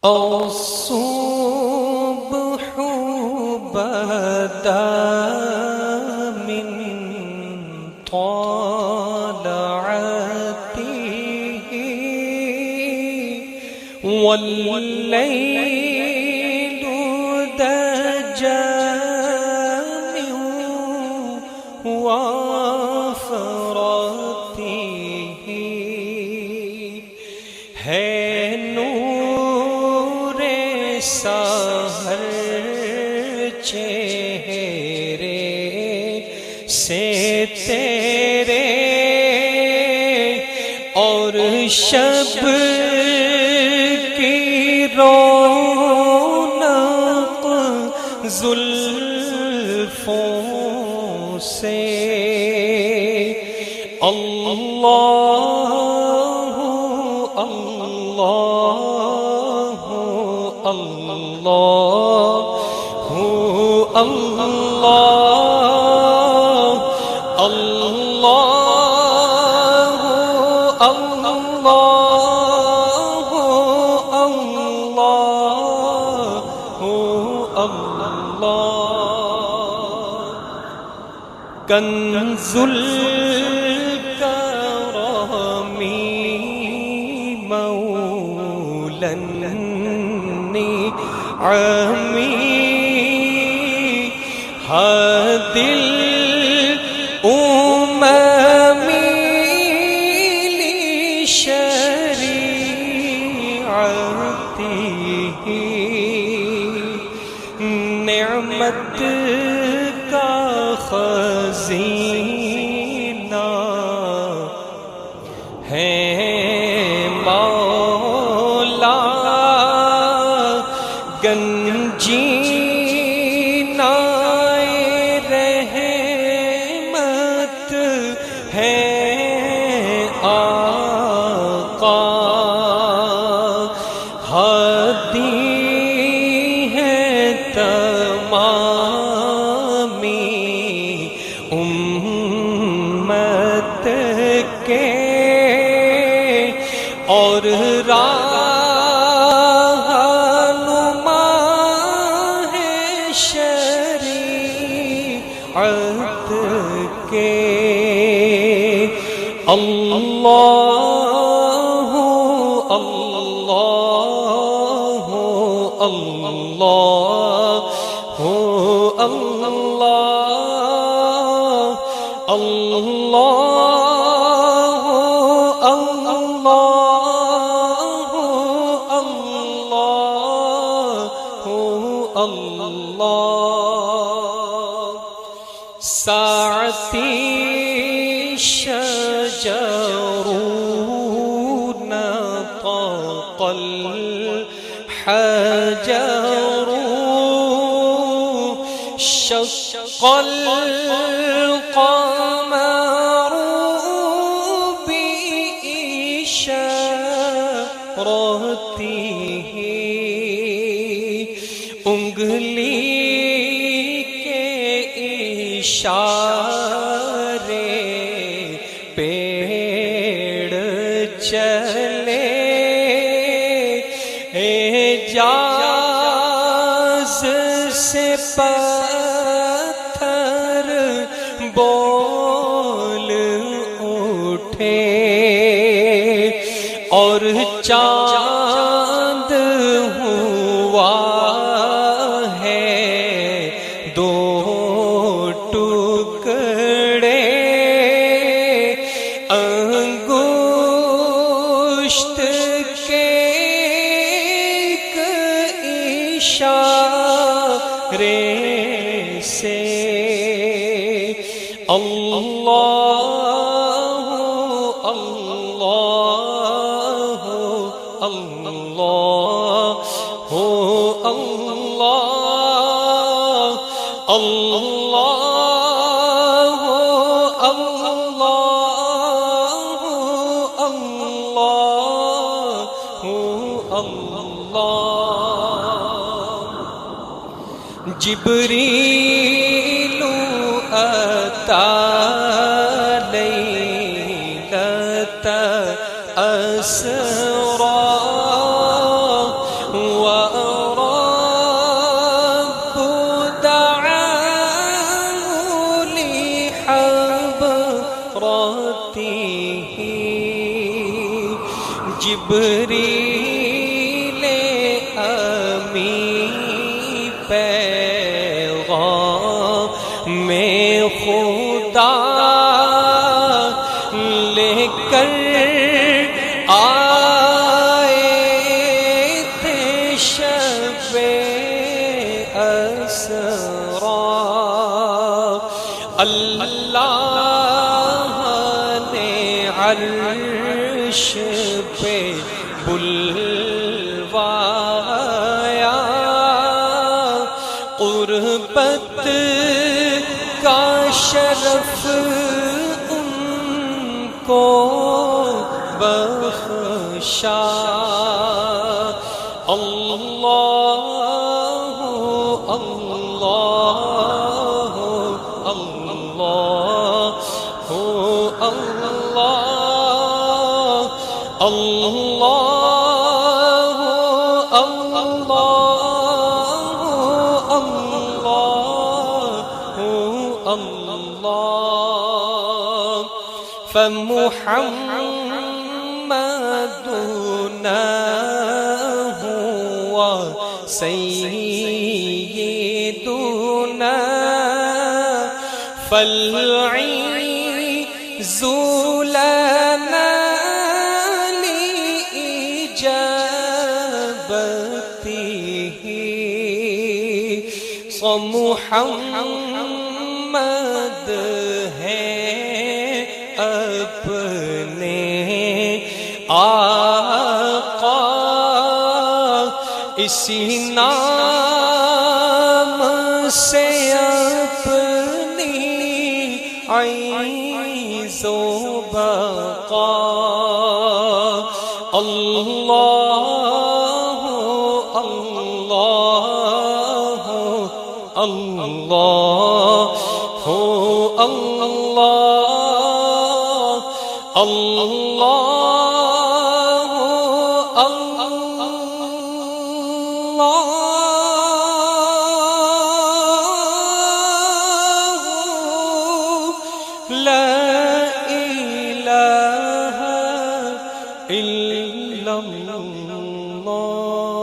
الصبح بدا من طلعته والليل دجى من وفرته ہے نور سحر چہرے سے تیرے اور شب کی رونق زلفوں سے اللہ اللہ اللہ اللہ اللہ اللہ کنز الکرم مولا النعم هادي الأمم لشريعته نعمت کا خزینہ ہے مولا گنجینہ رحمت ہے آقا ہادی ہے تمامی امت کے اور رہنما ہے شریعت کے اللہ اللہ اللہ اللہ اللہ ساعتی شجر نطق الحجر شق القمر بإشارته انگلی کے اشارے پیڑ چلے اعجاز سے پتھر بول اٹھے اور چاند ہوا دو ٹکڑے انگشت کے ایک اشارے سے اللہ اللہ اللہ اللہ اللہ اللہ جبریل اتا لیلۃ اسرا جبریل امی پیغام میں خدا لے کر آئے تھے شب اسرا، اللہ نے عرش پہ بلوایا، قربت کا شرف ان کو بخشا۔ اللہ اللہ اللہ اللہ اللہ اللہ اللہ فمحمدنا هو سيدنا فالعز لنا لإجابته، محمد ہے اپنے آقا، اسی نام سے اپنی عیز و بقا۔ اللہ اللہ اللہ اللہ اللہ، لا الہ الا اللہ۔